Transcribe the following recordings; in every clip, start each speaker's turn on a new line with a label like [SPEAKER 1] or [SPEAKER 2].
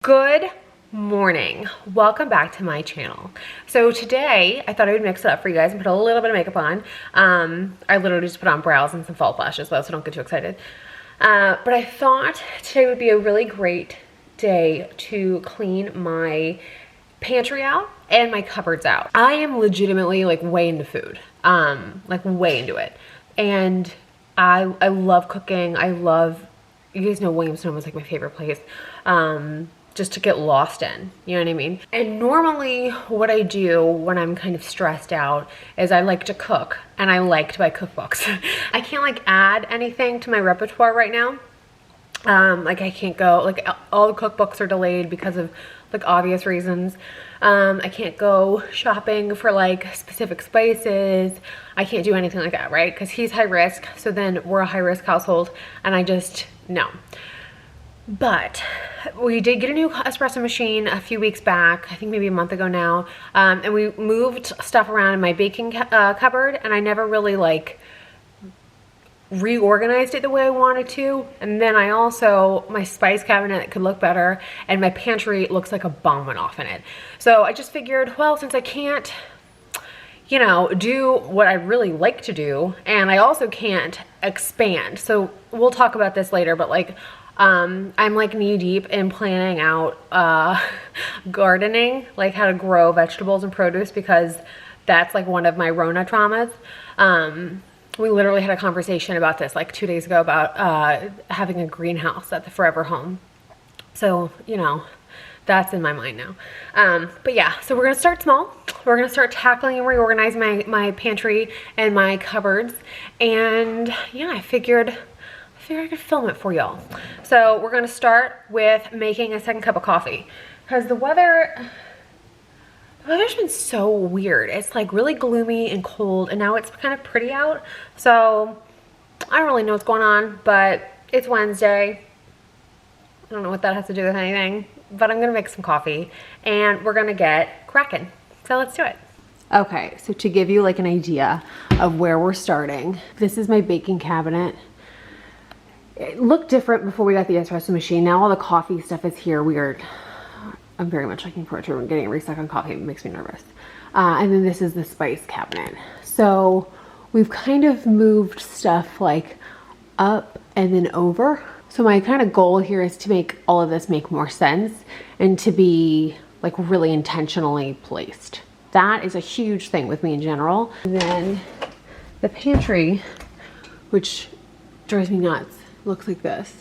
[SPEAKER 1] Good morning. Welcome back to my channel. So today I thought I would mix it up for you guys and put a little bit of makeup on. I literally just put on brows and some false lashes though, so don't get too excited. But I thought today would be a really great day to clean my pantry out and my cupboards out. I am legitimately like way into food, like way into it. And I love cooking. You guys know Williamstown was like my favorite place. Just to get lost in, you know what I mean? And normally what I do when I'm kind of stressed out is I like to cook and I like to buy cookbooks. I can't like add anything to my repertoire right now. Like I can't go, like all the cookbooks are delayed because of like obvious reasons. I can't go shopping for like specific spices. I can't do anything like that, right? Because he's high risk. So then we're a high risk household and I just, no. But we did get a new espresso machine a few weeks back, I think maybe a month ago now, and we moved stuff around in my baking cupboard, and I never really like reorganized it the way I wanted to. And then I also, my spice cabinet could look better, and my pantry looks like a bomb went off in it. So I just figured, well, since I can't, you know, do what I really like to do, and I also can't expand. So we'll talk about this later, but like, I'm like knee deep in planning out gardening, like how to grow vegetables and produce, because that's like one of my Rona traumas. We literally had a conversation about this like 2 days ago about having a greenhouse at the Forever Home. So, you know, that's in my mind now. But yeah, so we're gonna start small. We're gonna start tackling and reorganizing my pantry and my cupboards. And yeah, I figured I could film it for y'all. So we're gonna start with making a second cup of coffee, because the weather's been so weird. It's like really gloomy and cold, and now it's kind of pretty out. So I don't really know what's going on, but it's Wednesday. I don't know what that has to do with anything, but I'm gonna make some coffee and we're gonna get cracking. So let's do it. Okay, so to give you like an idea of where we're starting, this is my baking cabinet. It looked different before we got the espresso machine. Now all the coffee stuff is here. Weird. I'm very much looking forward to getting restuck on coffee. It makes me nervous. And then this is the spice cabinet. So we've kind of moved stuff like up and then over. So my kind of goal here is to make all of this make more sense and to be like really intentionally placed. That is a huge thing with me in general. And then the pantry, which drives me nuts, looks like this.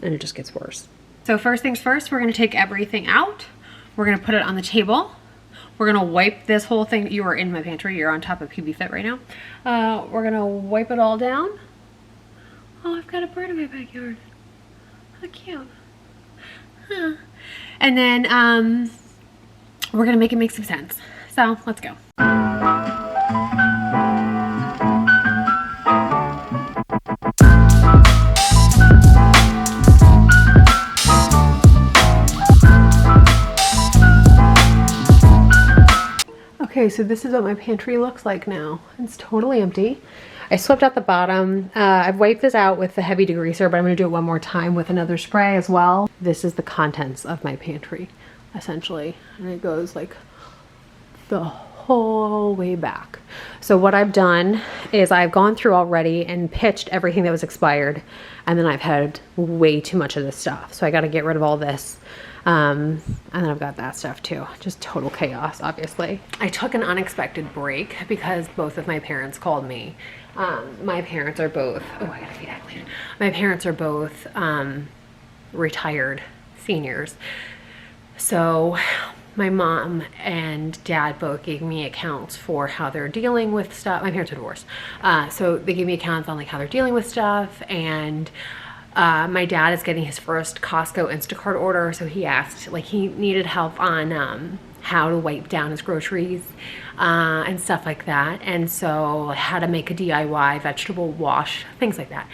[SPEAKER 1] And it just gets worse. So first things first, we're gonna take everything out. We're gonna put it on the table. We're gonna wipe this whole thing. You are in my pantry, you're on top of PB Fit right now. We're gonna wipe it all down. Oh, I've got a bird in my backyard. How cute. Huh. And then we're gonna make it make some sense. So let's go. Okay, so this is what my pantry looks like now. It's totally empty. I swept out the bottom. I've wiped this out with the heavy degreaser, but I'm gonna do it one more time with another spray as well. This is the contents of my pantry, essentially. And it goes like the whole way back. So what I've done is I've gone through already and pitched everything that was expired. And then I've had way too much of this stuff. So I gotta get rid of all this. And then I've got that stuff too. Just total chaos, obviously. I took an unexpected break because both of my parents called me. My parents are both, oh, I gotta feed Adelaide. My parents are both retired seniors. So my mom and dad both gave me accounts for how they're dealing with stuff. My parents are divorced. So they gave me accounts on like how they're dealing with stuff. And my dad is getting his first Costco Instacart order. So he asked, like he needed help on how to wipe down his groceries and stuff like that. And so how to make a DIY vegetable wash, things like that.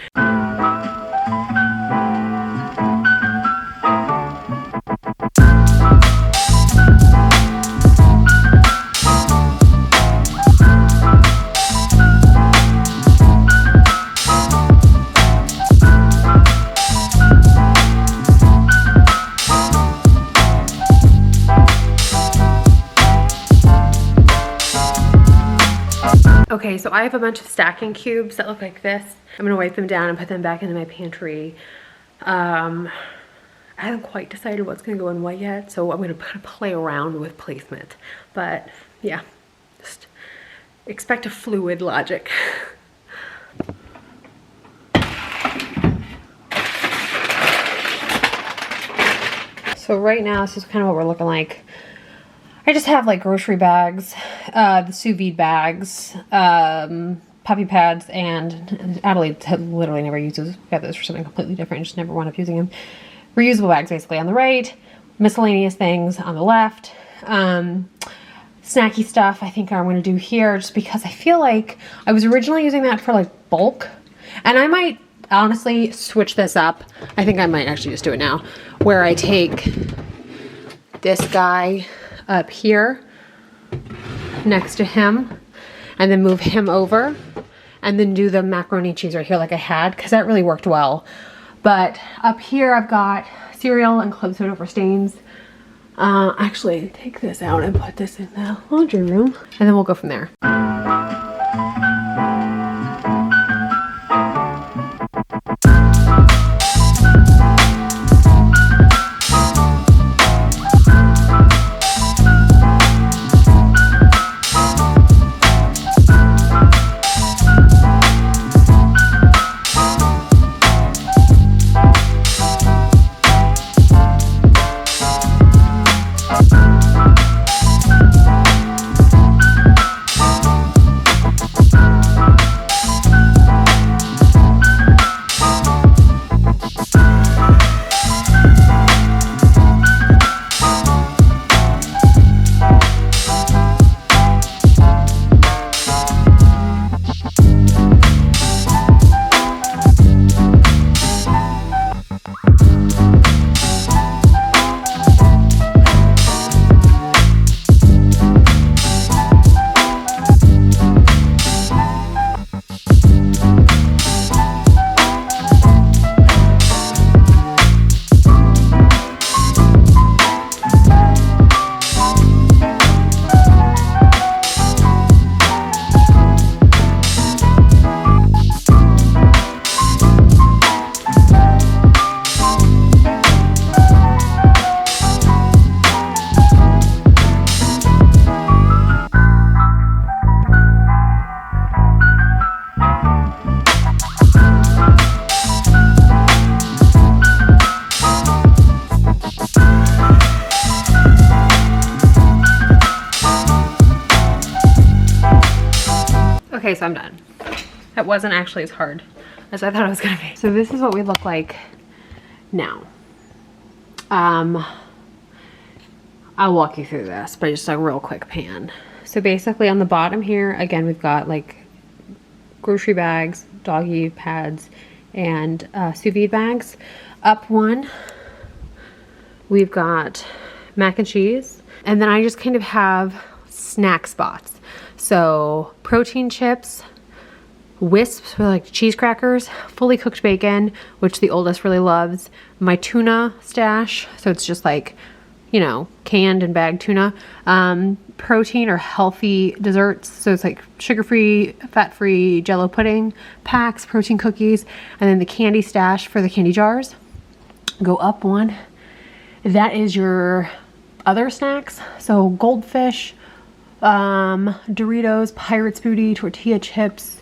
[SPEAKER 1] Okay, so I have a bunch of stacking cubes that look like this. I'm gonna wipe them down and put them back into my pantry. I haven't quite decided what's gonna go in what yet, so I'm gonna kind of play around with placement. But yeah, just expect a fluid logic. So right now, this is kind of what we're looking like. I just have like grocery bags, the sous vide bags, puppy pads, and Adelaide literally never uses. Got those for something completely different. Just never wound up using them. Reusable bags basically on the right, miscellaneous things on the left. Snacky stuff I think I'm going to do here just because I feel like I was originally using that for like bulk, and I might honestly switch this up. I think I might actually just do it now, where I take this guy up here next to him and then move him over and then do the macaroni and cheese right here like I had, because that really worked well. But up here I've got cereal and club soda for stains. Actually take this out and put this in the laundry room and then we'll go from there. Okay, so I'm done. That wasn't actually as hard as I thought it was gonna be. So this is what we look like now. I'll walk you through this, but just a real quick pan. So basically on the bottom here, again, we've got like grocery bags, doggy pads, and sous vide bags. Up one, we've got mac and cheese. And then I just kind of have snack spots. So protein chips, wisps for like cheese crackers, fully cooked bacon, which the oldest really loves, my tuna stash, so it's just like, you know, canned and bagged tuna, protein or healthy desserts, so it's like sugar-free, fat-free Jell-O pudding packs, protein cookies, and then the candy stash for the candy jars. Go up one. That is your other snacks, so goldfish, Doritos, Pirate's Booty, tortilla chips,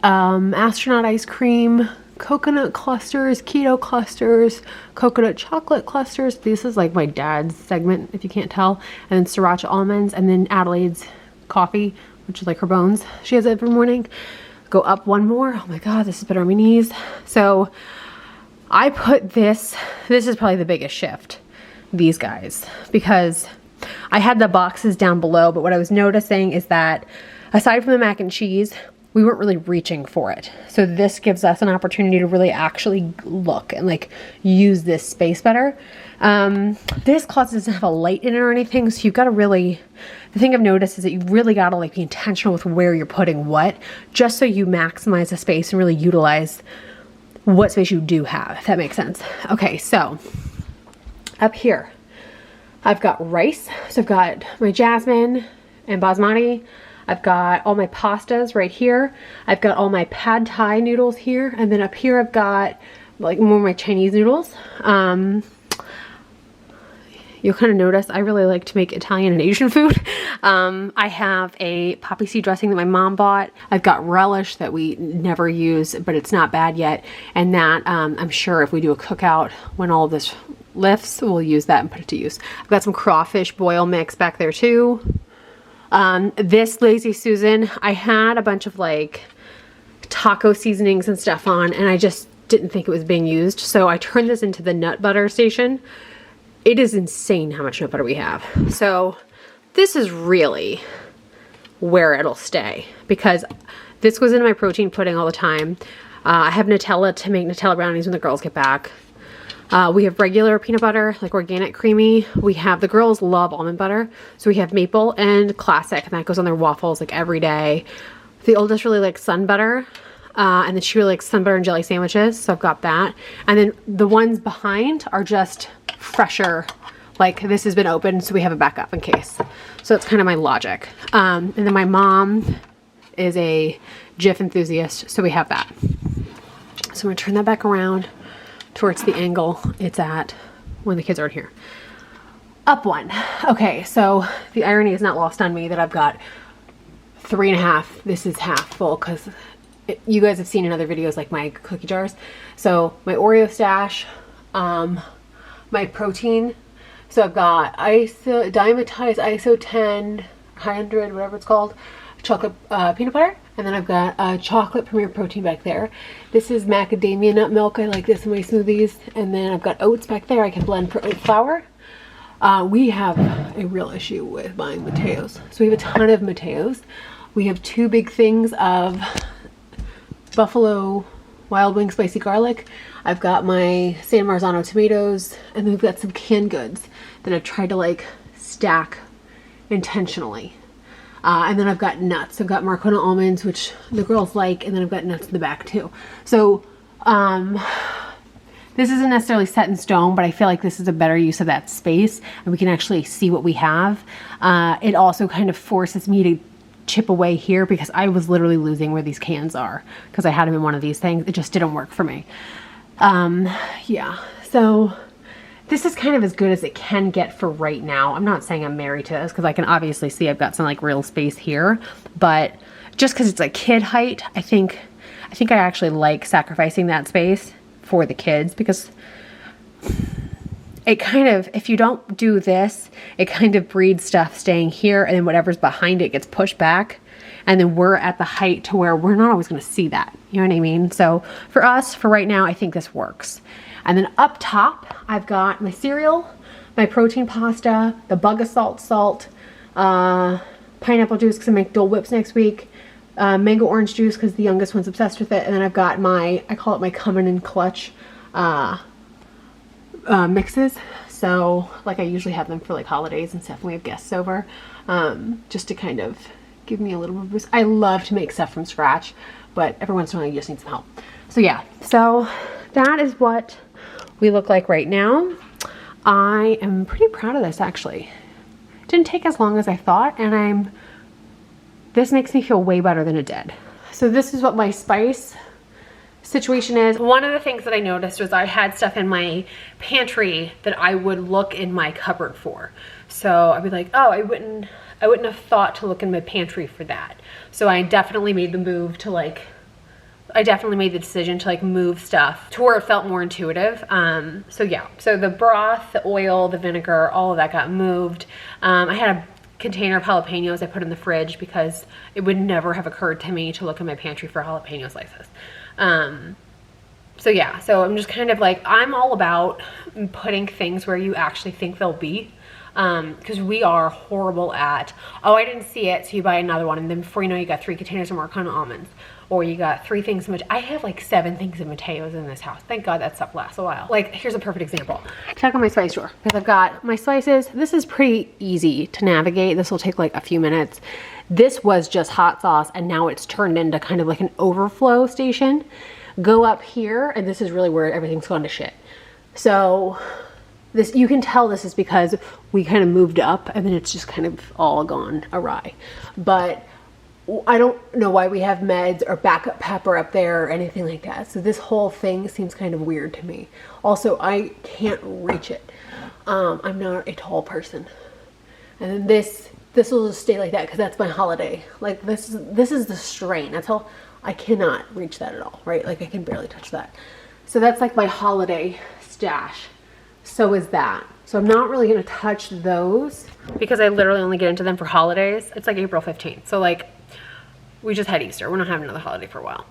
[SPEAKER 1] astronaut ice cream, coconut clusters, keto clusters, coconut chocolate clusters. This is like my dad's segment, if you can't tell. And then sriracha almonds, and then Adelaide's coffee, which is like her bones. She has it every morning. Go up one more. Oh my God, this is better on my knees. So I put this is probably the biggest shift, these guys, because I had the boxes down below, but what I was noticing is that aside from the mac and cheese, we weren't really reaching for it. So this gives us an opportunity to really actually look and like use this space better. This closet doesn't have a light in it or anything, so you've got to really, the thing I've noticed is that you really got to like be intentional with where you're putting what, just so you maximize the space and really utilize what space you do have, if that makes sense. Okay, so up here, I've got rice. So I've got my jasmine and basmati. I've got all my pastas right here. I've got all my pad thai noodles here. And then up here I've got like more of my Chinese noodles. You'll kind of notice I really like to make Italian and Asian food. I have a poppy seed dressing that my mom bought. I've got relish that we never use, but it's not bad yet. And that I'm sure if we do a cookout when all of this lifts, we'll use that and put it to use. I've got some crawfish boil mix back there too. This Lazy Susan, I had a bunch of like taco seasonings and stuff on, and I just didn't think it was being used. So I turned this into the nut butter station. It is insane how much nut butter we have. So this is really where it'll stay, because this goes into my protein pudding all the time. I have Nutella to make Nutella brownies when the girls get back. We have regular peanut butter, like organic creamy. We have, the girls love almond butter. So we have maple and classic, and that goes on their waffles like every day. The oldest really likes sun butter. And then she really likes sun butter and jelly sandwiches. So I've got that. And then the ones behind are just fresher, like this has been opened, so we have a backup in case. So it's kind of my logic. And then my mom is a Jif enthusiast, so we have that. So I'm gonna turn that back around towards the angle it's at when the kids aren't here. Up one. Okay, so the irony is not lost on me that I've got 3.5. This is half full because you guys have seen in other videos like my cookie jars. So my Oreo stash, my protein. So I've got Dymatize ISO 10, 100, whatever it's called, chocolate peanut butter. And then I've got chocolate Premier Protein back there. This is macadamia nut milk. I like this in my smoothies. And then I've got oats back there. I can blend for oat flour. We have a real issue with buying Mateos. So we have a ton of Mateos. We have 2 big things of Buffalo Wild Wing Spicy Garlic. I've got my San Marzano tomatoes, and then we've got some canned goods that I've tried to like stack intentionally. And then I've got nuts. I've got Marcona almonds, which the girls like, and then I've got nuts in the back too. So this isn't necessarily set in stone, but I feel like this is a better use of that space, and we can actually see what we have. It also kind of forces me to chip away here because I was literally losing where these cans are because I had them in one of these things. It just didn't work for me. Yeah, so this is kind of as good as it can get for right now. I'm not saying I'm married to this because I can obviously see I've got some like real space here, but just because it's like kid height, I think I actually like sacrificing that space for the kids, because it kind of, if you don't do this, it kind of breeds stuff staying here, and then whatever's behind it gets pushed back, and then we're at the height to where we're not always going to see that. You know what I mean? So for us, for right now, I think this works. And then up top, I've got my cereal, my protein pasta, the Bug Assault salt, pineapple juice because I make Dole Whips next week, mango orange juice because the youngest one's obsessed with it, and then I've got my, I call it my Coming in Clutch mixes. So like I usually have them for like holidays and stuff when we have guests over, just to kind of give me a little bit of boost. I love to make stuff from scratch, but every once in a while you just need some help. So yeah, so that is what we look like right now. I am pretty proud of this actually. It didn't take as long as I thought, and this makes me feel way better than it did. So this is what my spice situation is. One of the things that I noticed was I had stuff in my pantry that I would look in my cupboard for. So I'd be like, oh, I wouldn't have thought to look in my pantry for that. So I definitely made the move to like, I definitely made the decision to like move stuff to where it felt more intuitive. So yeah, so the broth, the oil, the vinegar, all of that got moved. I had a container of jalapenos I put in the fridge because it would never have occurred to me to look in my pantry for jalapeno slices. So yeah, so I'm just kind of like, I'm all about putting things where you actually think they'll be. Because we are horrible at, oh, I didn't see it, so you buy another one, and then before you know, you got 3 containers of Marcona almonds, or you got 3 things of, I have like 7 things of Mateos in this house. Thank God that stuff lasts a while. Like, here's a perfect example. Check out my spice drawer, because I've got my spices. This is pretty easy to navigate. This will take like a few minutes. This was just hot sauce, and now it's turned into kind of like an overflow station. Go up here, and this is really where everything's gone to shit. So this, you can tell this is because we kind of moved up and then it's just kind of all gone awry. But I don't know why we have meds or backup pepper up there or anything like that. So this whole thing seems kind of weird to me. Also, I can't reach it. I'm not a tall person. And then this will just stay like that because that's my holiday. Like this is the strain. That's all. I cannot reach that at all, right? Like I can barely touch that. So that's like my holiday stash. So is that. So I'm not really gonna touch those because I literally only get into them for holidays. It's like April 15th. So like we just had Easter. We're not having another holiday for a while.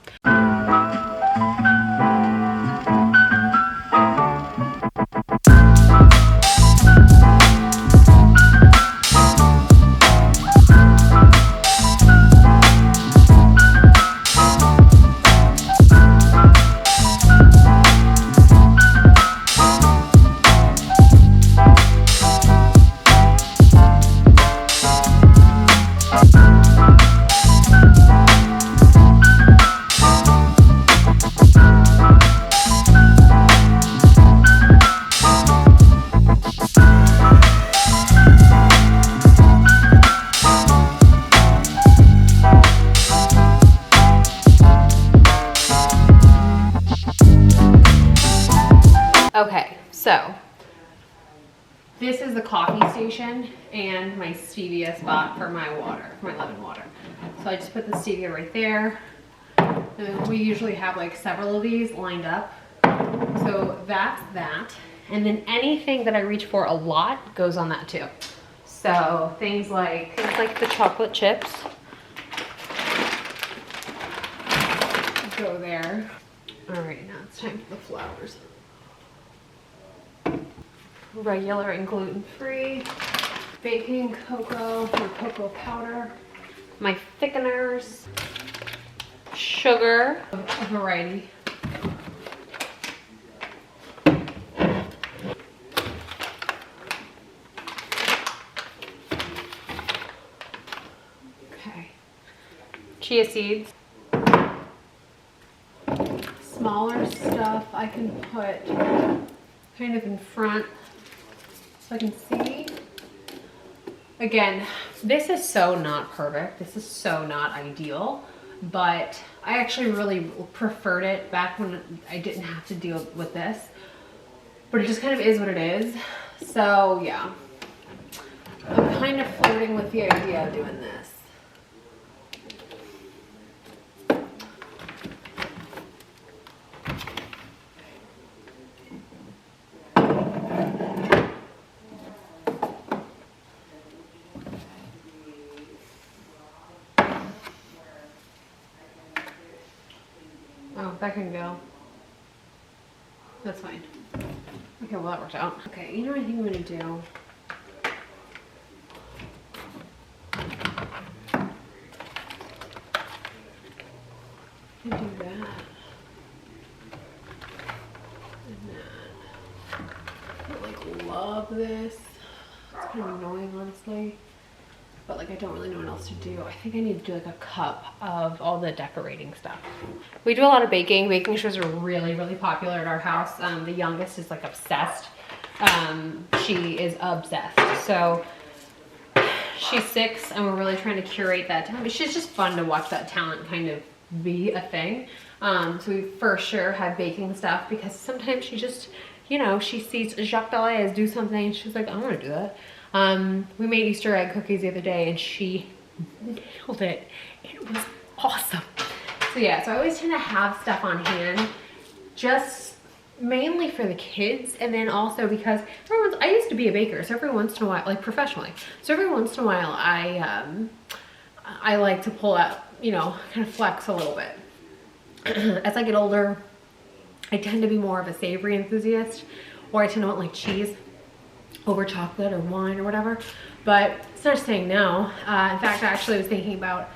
[SPEAKER 1] Okay, so this is the coffee station and my stevia spot for my water, for my lemon water. So I just put the stevia right there. And we usually have like several of these lined up. So that's that. And then anything that I reach for a lot goes on that too. So things like the chocolate chips go there. All right, now it's time for the flowers. Regular and gluten-free, baking cocoa or cocoa powder, my thickeners, sugar, a variety. Okay, chia seeds. Smaller stuff I can put kind of in front so I can see. Again, this is so not perfect. This is so not ideal, but I actually really preferred it back when I didn't have to deal with this, but it just kind of is what it is. So yeah, I'm kind of flirting with the idea of doing this. Oh, that can go. That's fine. Okay, well that worked out. Okay, you know what I think I'm gonna do? I can do that. And then I like love this. It's kind of annoying, honestly. But like I don't really know what else to do. I think I need to do like a cup of all the decorating stuff. We do a lot of baking. Baking shows are really, really popular at our house. The youngest is like obsessed. She is obsessed. So she's 6 and we're really trying to curate that time. She's just fun to watch that talent kind of be a thing. So we for sure have baking stuff because sometimes she just, you know, she sees Jacques Deleuze do something and she's like, I want to do that. We made Easter egg cookies the other day and she nailed it. It was awesome. So yeah, so I always tend to have stuff on hand just mainly for the kids, and then also because I used to be a baker, so every once in a while, like professionally, so every once in a while I like to pull out, you know, kind of flex a little bit. As I get older, I tend to be more of a savory enthusiast, or I tend to want like cheese over chocolate or wine or whatever, but it's not saying no. In fact, I actually was thinking about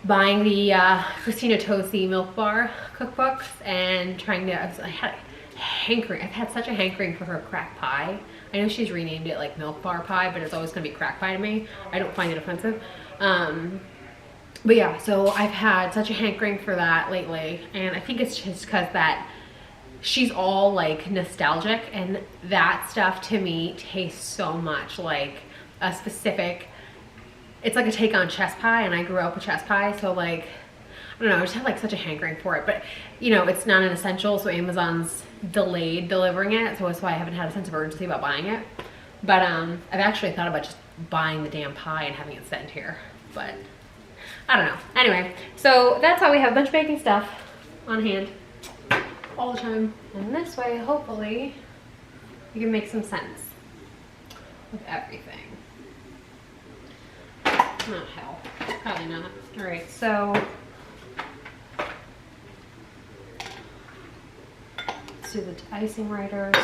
[SPEAKER 1] buying the Christina Tosi Milk Bar cookbooks and trying to, I had a hankering, I've had such a hankering for her crack pie. I know she's renamed it like Milk Bar Pie, but it's always gonna be crack pie to me. I don't find it offensive. But yeah, so I've had such a hankering for that lately, and I think it's just because that she's all like nostalgic, and that stuff to me tastes so much like a specific it's like a take on chess pie, and I grew up with chess pie, so like, I don't know, I just have like such a hankering for it. But you know, it's not an essential, so Amazon's delayed delivering it, so that's why I haven't had a sense of urgency about buying it. But I've actually thought about just buying the damn pie and having it sent here, but I don't know. Anyway, so that's how we have a bunch of baking stuff on hand all the time. And this way, hopefully, you can make some sense with everything. Not hell, probably not. All right, so let's do the icing writers.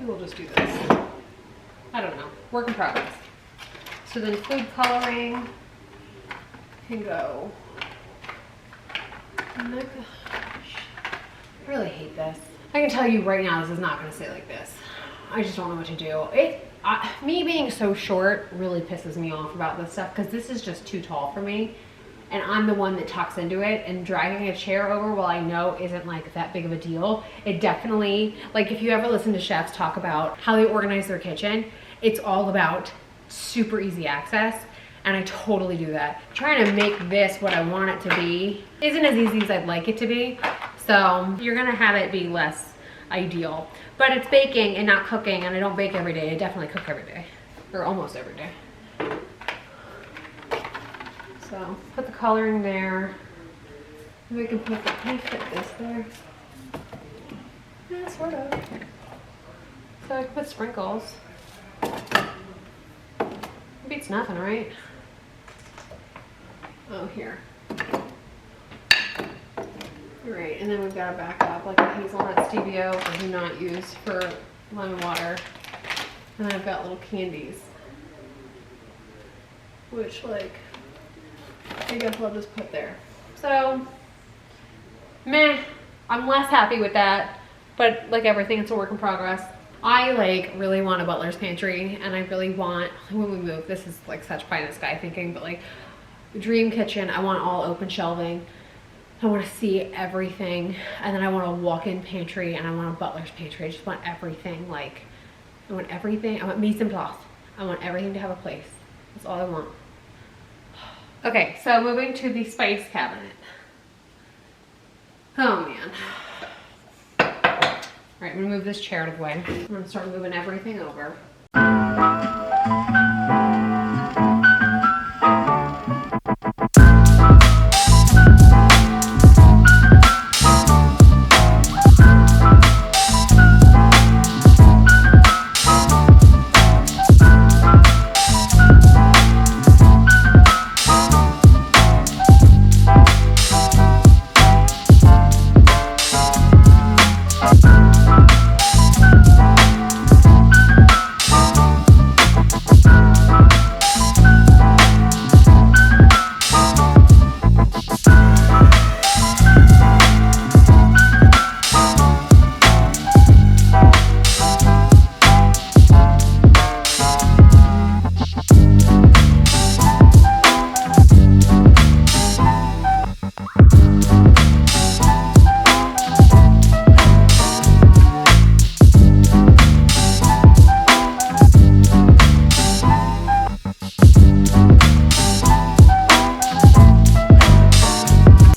[SPEAKER 1] We'll just do this. I don't know. Work in progress. So then food coloring can go. Oh my gosh. I really hate this. I can tell you right now, this is not going to stay like this. I just don't know what to do. Me being so short really pisses me off about this stuff, because this is just too tall for me. And I'm the one that tucks into it, and dragging a chair over, while I know isn't like that big of a deal, it definitely, like if you ever listen to chefs talk about how they organize their kitchen, it's all about super easy access, and I totally do that. Trying to make this what I want it to be isn't as easy as I'd like it to be, so you're gonna have it be less ideal. But it's baking and not cooking, and I don't bake every day. I definitely cook every day, or almost every day. So put the coloring there. Maybe we can put the, can I fit this there? Yeah, sort of. So I can put sprinkles. Beats nothing, right? Oh, here. Right, and then we've got a backup, like a hazelnut stevia, which I do not use for lemon water. And then I've got little candies, which like, I guess I'll just put there. So, meh, I'm less happy with that, but like everything, it's a work in progress. I like really want a butler's pantry, and I really want, when we move, this is like such pie in the sky thinking, but like dream kitchen, I want all open shelving. I want to see everything, and then I want a walk-in pantry, and I want a butler's pantry. I just want everything, like, I want everything. I want mise en place. I want everything to have a place. That's all I want. Okay, so moving to the spice cabinet. Oh man. All right, I'm gonna move this chair out of the way. I'm gonna start moving everything over.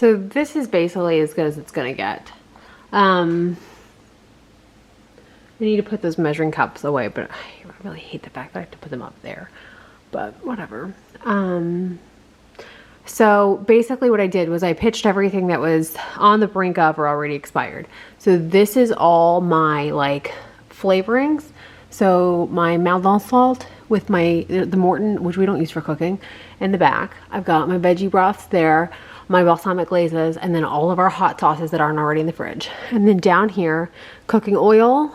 [SPEAKER 1] So this is basically as good as it's gonna get. I need to put those measuring cups away, but I really hate the fact that I have to put them up there, but whatever. So basically what I did was I pitched everything that was on the brink of or already expired. So this is all my like flavorings. So my Maldon salt with the Morton, which we don't use for cooking, in the back. I've got my veggie broths there, my balsamic glazes, and then all of our hot sauces that aren't already in the fridge. And then down here, cooking oil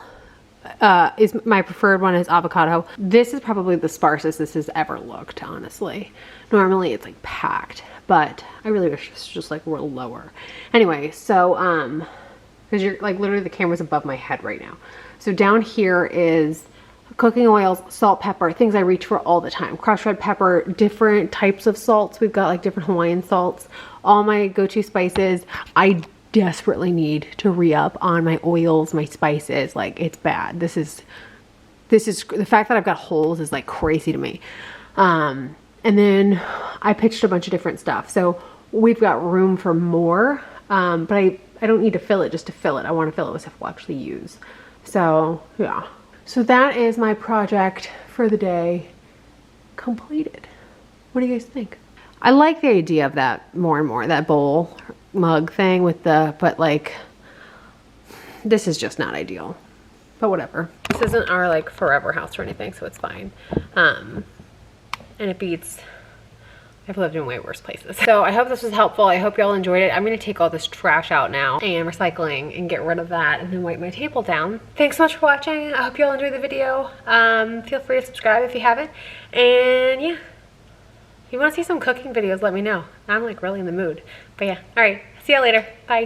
[SPEAKER 1] is my preferred one, is avocado. This is probably the sparsest this has ever looked, honestly. Normally it's like packed, but I really wish this was just like real lower. Anyway, so because you're like literally the camera's above my head right now. So down here is cooking oils, salt, pepper, things I reach for all the time. Crushed red pepper, different types of salts. We've got like different Hawaiian salts, all my go-to spices. I desperately need to re-up on my oils, my spices. Like, it's bad. This is the fact that I've got holes is like crazy to me. And then I pitched a bunch of different stuff. So we've got room for more, but I don't need to fill it just to fill it. I want to fill it with stuff we'll actually use. So yeah. So that is my project for the day completed. What do you guys think? I like the idea of that more and more, that bowl mug thing with the, but like, this is just not ideal, but whatever. This isn't our like forever house or anything, so it's fine. And it beats, I've lived in way worse places. So I hope this was helpful. I hope y'all enjoyed it. I'm gonna take all this trash out now and recycling and get rid of that and then wipe my table down. Thanks so much for watching. I hope y'all enjoyed the video. Feel free to subscribe if you haven't. And yeah, if you wanna see some cooking videos, let me know. I'm like really in the mood. But yeah, all right, see y'all later. Bye.